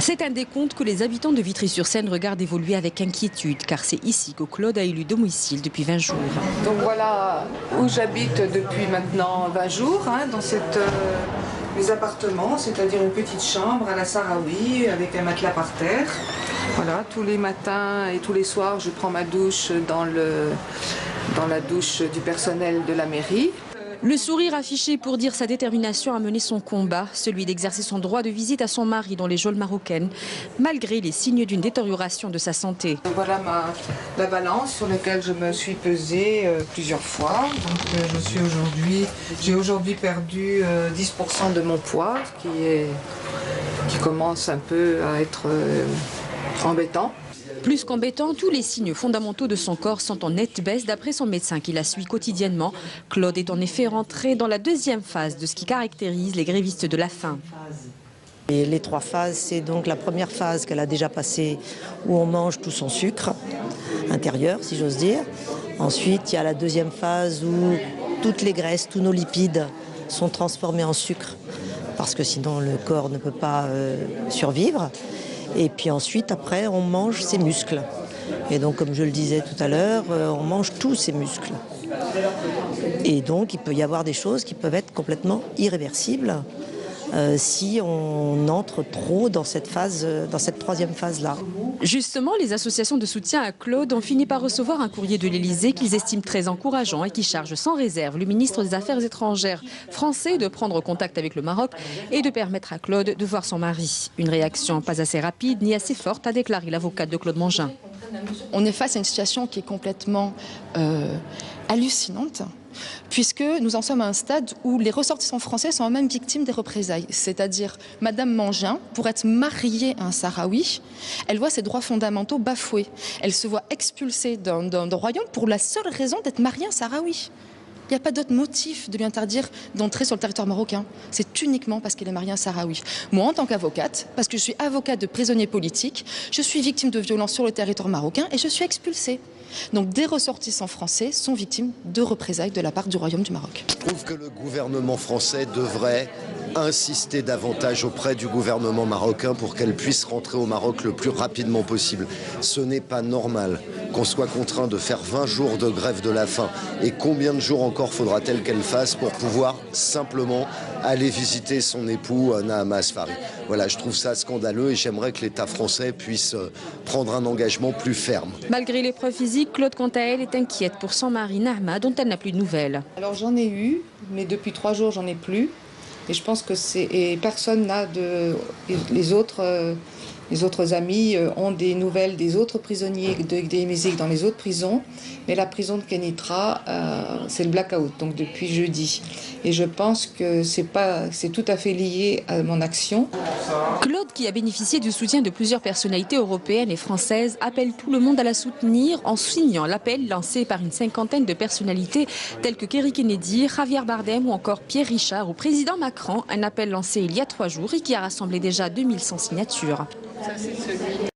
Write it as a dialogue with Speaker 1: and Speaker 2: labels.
Speaker 1: C'est un décompte que les habitants de Vitry-sur-Seine regardent évoluer avec inquiétude, car c'est ici que Claude a élu domicile depuis 20 jours.
Speaker 2: Donc voilà où j'habite depuis maintenant 20 jours, dans mes appartements, c'est-à-dire une petite chambre à la Sahraoui avec un matelas par terre. Voilà, tous les matins et tous les soirs, je prends ma douche dans la douche du personnel de la mairie.
Speaker 1: Le sourire affiché pour dire sa détermination à mener son combat, celui d'exercer son droit de visite à son mari dans les geôles marocaines, malgré les signes d'une détérioration de sa santé.
Speaker 2: Voilà la balance sur laquelle je me suis pesée plusieurs fois. Donc j'ai aujourd'hui perdu 10% de mon poids, qui commence un peu à être embêtant.
Speaker 1: Plus qu'embêtant, tous les signes fondamentaux de son corps sont en nette baisse d'après son médecin qui la suit quotidiennement. Claude est en effet rentré dans la deuxième phase de ce qui caractérise les grévistes de la faim.
Speaker 3: Et les 3 phases, c'est donc la première phase qu'elle a déjà passée où on mange tout son sucre intérieur, si j'ose dire. Ensuite, il y a la deuxième phase où toutes les graisses, tous nos lipides sont transformés en sucre parce que sinon le corps ne peut pas survivre. Et puis ensuite, après, on mange ses muscles. Et donc, comme je le disais tout à l'heure, on mange tous ses muscles. Et donc, il peut y avoir des choses qui peuvent être complètement irréversibles si on entre trop dans cette phase, dans cette troisième phase-là.
Speaker 1: Justement, les associations de soutien à Claude ont fini par recevoir un courrier de l'Élysée qu'ils estiment très encourageant et qui charge sans réserve le ministre des Affaires étrangères français de prendre contact avec le Maroc et de permettre à Claude de voir son mari. Une réaction pas assez rapide ni assez forte, a déclaré l'avocate de Claude Mangin.
Speaker 4: On est face à une situation qui est complètement hallucinante, puisque nous en sommes à un stade où les ressortissants français sont eux-mêmes victimes des représailles. C'est-à-dire, Madame Mangin, pour être mariée à un Sahraoui, elle voit ses droits fondamentaux bafoués. Elle se voit expulsée d'un royaume pour la seule raison d'être mariée à un Sahraoui. Il n'y a pas d'autre motif de lui interdire d'entrer sur le territoire marocain. C'est uniquement parce qu'elle est mariée à un Sahraoui. Moi, en tant qu'avocate, parce que je suis avocate de prisonniers politiques, je suis victime de violences sur le territoire marocain et je suis expulsée. Donc des ressortissants français sont victimes de représailles de la part du Royaume du Maroc.
Speaker 5: Je trouve que le gouvernement français devrait insister davantage auprès du gouvernement marocain pour qu'elle puisse rentrer au Maroc le plus rapidement possible. Ce n'est pas normal qu'on soit contraint de faire 20 jours de grève de la faim. Et combien de jours encore faudra-t-elle qu'elle fasse pour pouvoir simplement aller visiter son époux Nahama Asfari. Voilà, je trouve ça scandaleux et j'aimerais que l'État français puisse prendre un engagement plus ferme.
Speaker 1: Malgré l'épreuve physique, Claude, quant à elle, est inquiète pour son mari Nahama, dont elle n'a plus de nouvelles.
Speaker 2: Alors j'en ai eu, mais depuis 3 jours, j'en ai plus. Et je pense que personne n'a de... Les autres amis ont des nouvelles des autres prisonniers des musiques dans les autres prisons. Mais la prison de Kénitra, c'est le blackout, donc depuis jeudi. Et je pense que c'est tout à fait lié à mon action.
Speaker 1: Claude, qui a bénéficié du soutien de plusieurs personnalités européennes et françaises, appelle tout le monde à la soutenir en signant l'appel lancé par une 50aine de personnalités telles que Kerry Kennedy, Javier Bardem ou encore Pierre Richard au président Macron. Un appel lancé il y a 3 jours et qui a rassemblé déjà 2100 signatures.
Speaker 2: Ça, c'est celui